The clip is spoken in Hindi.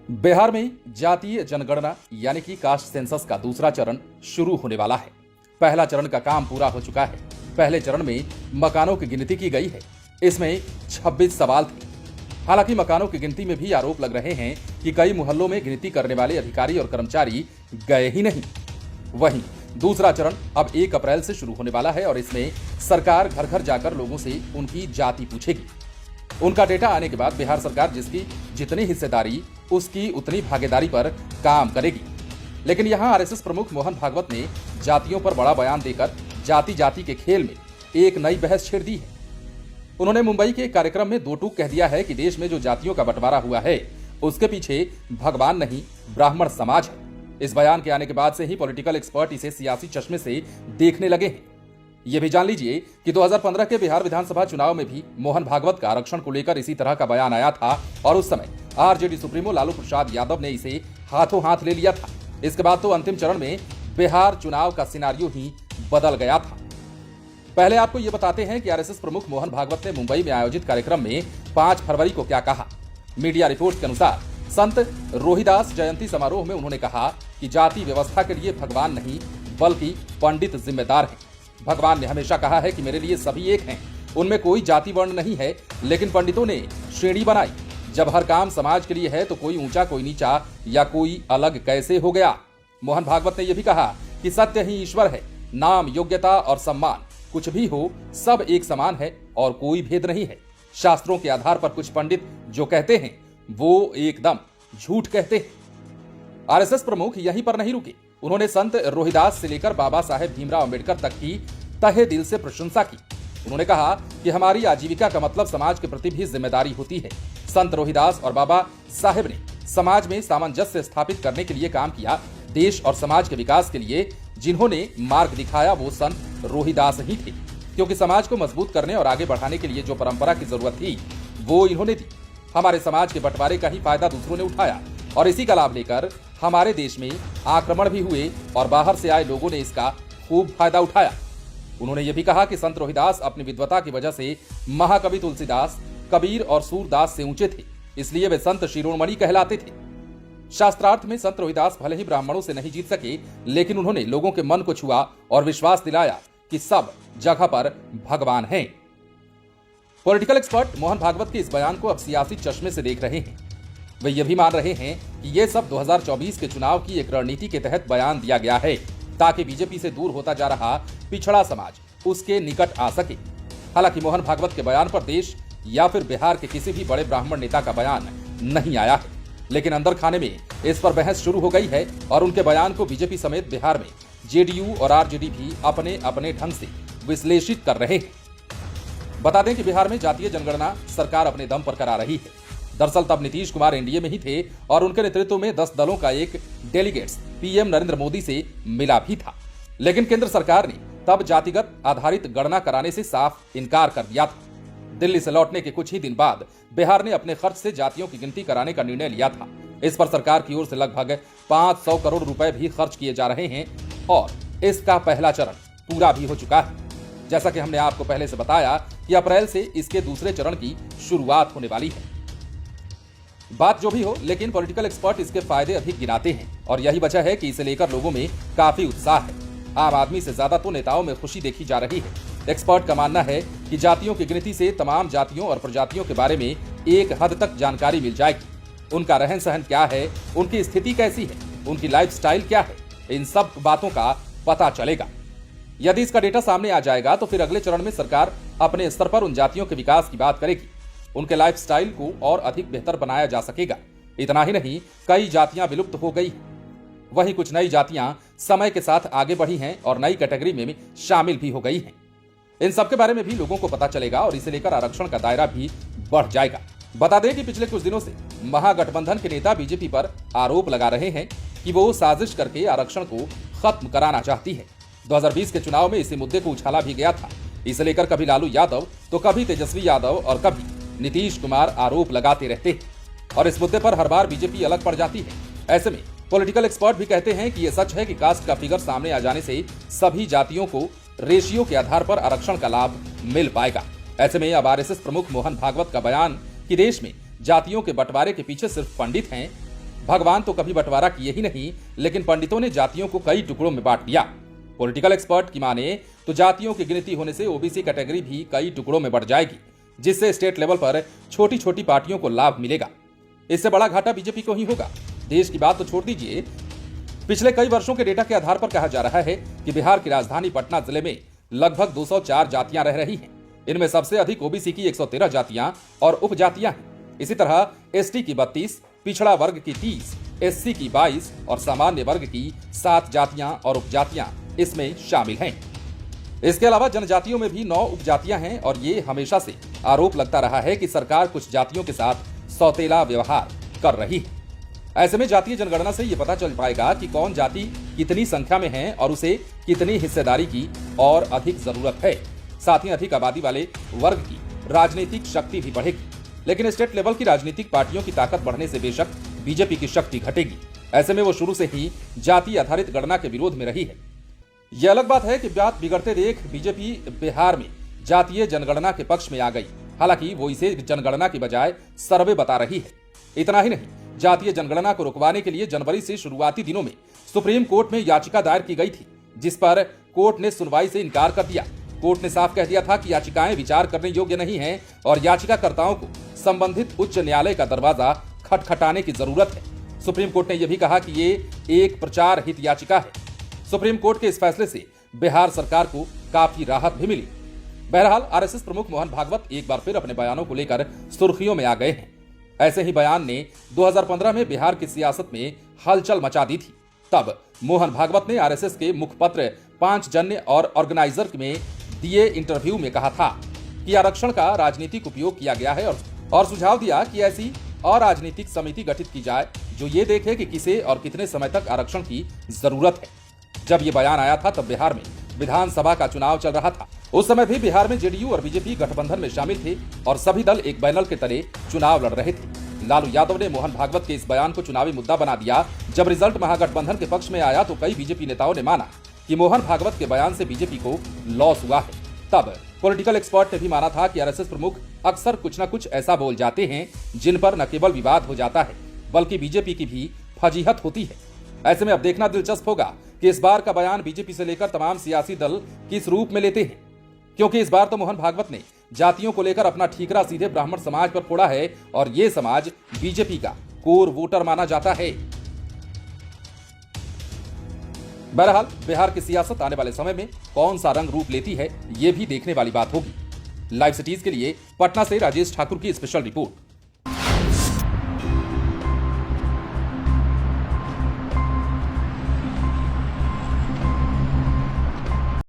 बिहार में जातीय जनगणना यानी कि कास्ट सेंसस का दूसरा चरण शुरू होने वाला है। पहला चरण का काम पूरा हो चुका है। पहले चरण में मकानों की गिनती की गई है। इसमें 26 सवाल थे। हालांकि मकानों की गिनती में भी आरोप लग रहे हैं कि कई मोहल्लों में गिनती करने वाले अधिकारी और कर्मचारी गए ही नहीं। वहीं दूसरा चरण अब 1 अप्रैल से शुरू होने वाला है और इसमें सरकार घर घर जाकर लोगों से उनकी जाति पूछेगी। उनका डेटा आने के बाद बिहार सरकार जिसकी जितनी हिस्सेदारी उसकी उतनी भागीदारी पर काम करेगी। लेकिन यहां आरएसएस प्रमुख मोहन भागवत ने जातियों पर बड़ा बयान देकर जाति जाति के खेल में एक नई बहस छेड़ दी है। उन्होंने मुंबई के एक कार्यक्रम में दो टूक कह दिया है कि देश में जो जातियों का बंटवारा हुआ है उसके पीछे भगवान नहीं ब्राह्मण समाज है। इस बयान के आने के बाद से ही पॉलिटिकल एक्सपर्ट इसे सियासी चश्मे से देखने लगे हैं। ये भी जान लीजिए कि 2015 के बिहार विधानसभा चुनाव में भी मोहन भागवत का आरक्षण को लेकर इसी तरह का बयान आया था और उस समय आरजेडी सुप्रीमो लालू प्रसाद यादव ने इसे हाथों हाथ ले लिया था। इसके बाद तो अंतिम चरण में बिहार चुनाव का सिनारियो ही बदल गया था। पहले आपको ये बताते हैं कि आरएसएस प्रमुख मोहन भागवत ने मुंबई में आयोजित कार्यक्रम में 5 फरवरी को क्या कहा। मीडिया रिपोर्ट्स के अनुसार संत रोहिदास जयंती समारोह में उन्होंने कहा कि जाति व्यवस्था के लिए भगवान नहीं बल्कि पंडित जिम्मेदार हैं। भगवान ने हमेशा कहा है कि मेरे लिए सभी एक हैं, उनमें कोई जाति वर्ण नहीं है, लेकिन पंडितों ने श्रेणी बनाई। जब हर काम समाज के लिए है तो कोई ऊंचा कोई नीचा या कोई अलग कैसे हो गया। मोहन भागवत ने यह भी कहा कि सत्य ही ईश्वर है, नाम योग्यता और सम्मान कुछ भी हो सब एक समान है और कोई भेद नहीं है। शास्त्रों के आधार पर कुछ पंडित जो कहते हैं वो एकदम झूठ कहते हैं। आरएसएस प्रमुख यहीं पर नहीं रुके। उन्होंने संत रोहिदास से लेकर बाबा साहेब भीमराव अंबेडकर तक की तहे दिल से प्रशंसा की। उन्होंने कहा कि हमारी आजीविका का मतलब समाज के प्रति भी जिम्मेदारी होती है। संत रोहिदास और बाबा साहेब ने समाज में सामंजस्य स्थापित करने के लिए काम किया। देश और समाज के विकास के लिए जिन्होंने मार्ग दिखाया वो संत रोहिदास ही थे, क्योंकि समाज को मजबूत करने और आगे बढ़ाने के लिए जो परंपरा की जरूरत थी वो इन्होंने दी। हमारे समाज के बंटवारे का ही फायदा दूसरों ने उठाया और इसी का लाभ लेकर हमारे देश में आक्रमण भी हुए और बाहर से आए लोगों ने इसका खूब फायदा उठाया। उन्होंने ये भी कहा कि संत रोहिदास अपनी विद्वता की वजह से महाकवि तुलसीदास, कबीर और सूरदास से ऊंचे थे, इसलिए वे संत शिरोमणि कहलाते थे। शास्त्रार्थ में संत रोहिदास भले ही ब्राह्मणों से नहीं जीत सके, लेकिन उन्होंने लोगों के मन को छुआ और विश्वास दिलाया कि सब जगह पर भगवान हैं। पॉलिटिकल एक्सपर्ट मोहन भागवत के इस बयान को अब सियासी चश्मे से देख रहे हैं। वे ये भी मान रहे हैं कि ये सब 2024 के चुनाव की एक रणनीति के तहत बयान दिया गया है ताकि बीजेपी से दूर होता जा रहा पिछड़ा समाज उसके निकट आ सके। हालांकि मोहन भागवत के बयान पर देश या फिर बिहार के किसी भी बड़े ब्राह्मण नेता का बयान नहीं आया है, लेकिन अंदर खाने में इस पर बहस शुरू हो गई है और उनके बयान को बीजेपी समेत बिहार में जेडीयू और आरजेडी भी अपने अपने ढंग से विश्लेषित कर रहे हैं। बता दें कि बिहार में जातीय जनगणना सरकार अपने दम पर करा रही है। दरअसल तब नीतीश कुमार एनडीए में ही थे और उनके नेतृत्व में 10 दलों का एक डेलीगेट्स पीएम नरेंद्र मोदी से मिला भी था, लेकिन केंद्र सरकार ने तब जातिगत आधारित गणना कराने से साफ इनकार कर दिया था। दिल्ली से लौटने के कुछ ही दिन बाद बिहार ने अपने खर्च से जातियों की गिनती कराने का निर्णय लिया था। इस पर सरकार की ओर से लगभग 500 करोड़ रुपए भी खर्च किए जा रहे हैं और इसका पहला चरण पूरा भी हो चुका है। जैसा कि हमने आपको पहले से बताया कि अप्रैल से इसके दूसरे चरण की शुरुआत होने वाली है। बात जो भी हो, लेकिन पॉलिटिकल एक्सपर्ट इसके फायदे अधिक गिनाते हैं और यही वजह है कि इसे लेकर लोगों में काफी उत्साह है। आम आदमी से ज्यादा तो नेताओं में खुशी देखी जा रही है। एक्सपर्ट का मानना है कि जातियों की गिनती से तमाम जातियों और प्रजातियों के बारे में एक हद तक जानकारी मिल जाएगी। उनका रहन सहन क्या है, उनकी स्थिति कैसी है, उनकी लाइफस्टाइल क्या है, इन सब बातों का पता चलेगा। यदि इसका डेटा सामने आ जाएगा तो फिर अगले चरण में सरकार अपने स्तर पर उन जातियों के विकास की बात करेगी। उनके लाइफस्टाइल को और अधिक बेहतर बनाया जा सकेगा। इतना ही नहीं, कई जातियां विलुप्त हो गई, वहीं कुछ नई जातियां समय के साथ आगे बढ़ी हैं और नई कैटेगरी में शामिल भी हो गई हैं। इन सब के बारे में भी लोगों को पता चलेगा और इसे लेकर आरक्षण का दायरा भी बढ़ जाएगा। बता दें कि पिछले कुछ दिनों से महागठबंधन के नेता बीजेपी पर आरोप लगा रहे हैं कि वो साजिश करके आरक्षण को खत्म कराना चाहती है। 2020 के चुनाव में इसी मुद्दे को उछाला भी गया था। इसे लेकर कभी लालू यादव तो कभी तेजस्वी यादव और कभी नीतीश कुमार आरोप लगाते रहते हैं और इस मुद्दे पर हर बार बीजेपी अलग पड़ जाती है। ऐसे में पॉलिटिकल एक्सपर्ट भी कहते हैं कि यह सच है कि कास्ट का फिगर सामने आ जाने से सभी जातियों को रेशियो के आधार पर आरक्षण का लाभ मिल पाएगा। ऐसे में अब आरएसएस प्रमुख मोहन भागवत का बयान कि देश में जातियों के बंटवारे के पीछे सिर्फ पंडित हैं, भगवान तो कभी बंटवारा किए ही नहीं, लेकिन पंडितों ने जातियों को कई टुकड़ों में बांट दिया। पॉलिटिकल एक्सपर्ट की माने तो जातियों की गिनती होने से ओबीसी कैटेगरी भी कई टुकड़ों में बढ़ जाएगी, जिससे स्टेट लेवल पर छोटी छोटी पार्टियों को लाभ मिलेगा। इससे बड़ा घाटा बीजेपी को ही होगा। देश की बात तो छोड़ दीजिए, पिछले कई वर्षों के डेटा के आधार पर कहा जा रहा है कि बिहार की राजधानी पटना जिले में लगभग 204 जातियां रह रही हैं। इनमें सबसे अधिक ओबीसी की 113 जातियां और उपजातियां हैं। इसी तरह एसटी की 32, पिछड़ा वर्ग की 30, एससी की 22 और सामान्य वर्ग की 7 जातियां और उपजातियां इसमें शामिल हैं। इसके अलावा जनजातियों में भी 9 उपजातियां हैं और ये हमेशा से आरोप लगता रहा है कि सरकार कुछ जातियों के साथ सौतेला व्यवहार कर रही है। ऐसे में जातीय जनगणना से ये पता चल पाएगा कि कौन जाति कितनी संख्या में है और उसे कितनी हिस्सेदारी की और अधिक जरूरत है। साथ ही अधिक आबादी वाले वर्ग की राजनीतिक शक्ति भी बढ़ेगी। लेकिन स्टेट लेवल की राजनीतिक पार्टियों की ताकत बढ़ने से बेशक बीजेपी की शक्ति घटेगी। ऐसे में वो शुरू से ही जाति आधारित गणना के विरोध में रही है। यह अलग बात है कि बात बिगड़ते देख बीजेपी बिहार में जातीय जनगणना के पक्ष में आ गई। हालांकि वो इसे जनगणना की बजाय सर्वे बता रही है। इतना ही नहीं, जातीय जनगणना को रुकवाने के लिए जनवरी से शुरुआती दिनों में सुप्रीम कोर्ट में याचिका दायर की गई थी, जिस पर कोर्ट ने सुनवाई से इनकार कर दिया। कोर्ट ने साफ कह दिया था कि याचिकाएं विचार करने योग्य नहीं हैं और याचिकाकर्ताओं को संबंधित उच्च न्यायालय का दरवाजा खटखटाने की जरूरत है। सुप्रीम कोर्ट ने यह भी कहा कि ये एक प्रचार हित याचिका है। सुप्रीम कोर्ट के इस फैसले से बिहार सरकार को काफी राहत भी मिली। बहरहाल आरएसएस प्रमुख मोहन भागवत एक बार फिर अपने बयानों को लेकर सुर्खियों में आ गए हैं। ऐसे ही बयान ने 2015 में बिहार की सियासत में हलचल मचा दी थी। तब मोहन भागवत ने आरएसएस के मुखपत्र पांचजन्य और ऑर्गेनाइजर में दिए इंटरव्यू में कहा था कि आरक्षण का राजनीतिक उपयोग किया गया है और सुझाव दिया कि ऐसी अराजनीतिक समिति गठित की जाए जो ये देखे कि किसे और कितने समय तक आरक्षण की जरूरत है। जब ये बयान आया था तब बिहार में विधानसभा का चुनाव चल रहा था। उस समय भी बिहार में जेडीयू और बीजेपी गठबंधन में शामिल थे और सभी दल एक बैनर के तले चुनाव लड़ रहे थे। लालू यादव ने मोहन भागवत के इस बयान को चुनावी मुद्दा बना दिया। जब रिजल्ट महागठबंधन के पक्ष में आया तो कई बीजेपी नेताओं ने माना कि मोहन भागवत के बयान से बीजेपी को लॉस हुआ है। तब पॉलिटिकल एक्सपर्ट ने भी माना था कि आरएसएस प्रमुख अक्सर कुछ न कुछ ऐसा बोल जाते हैं जिन पर न केवल विवाद हो जाता है बल्कि बीजेपी की भी फजीहत होती है। ऐसे में अब देखना दिलचस्प होगा कि इस बार का बयान बीजेपी से लेकर तमाम सियासी दल किस रूप में लेते हैं, क्योंकि इस बार तो मोहन भागवत ने जातियों को लेकर अपना ठीकरा सीधे ब्राह्मण समाज पर फोड़ा है और ये समाज बीजेपी का कोर वोटर माना जाता है। बहरहाल बिहार की सियासत आने वाले समय में कौन सा रंग रूप लेती है, ये भी देखने वाली बात होगी। लाइव सिटीज के लिए पटना से राजेश ठाकुर की स्पेशल रिपोर्ट।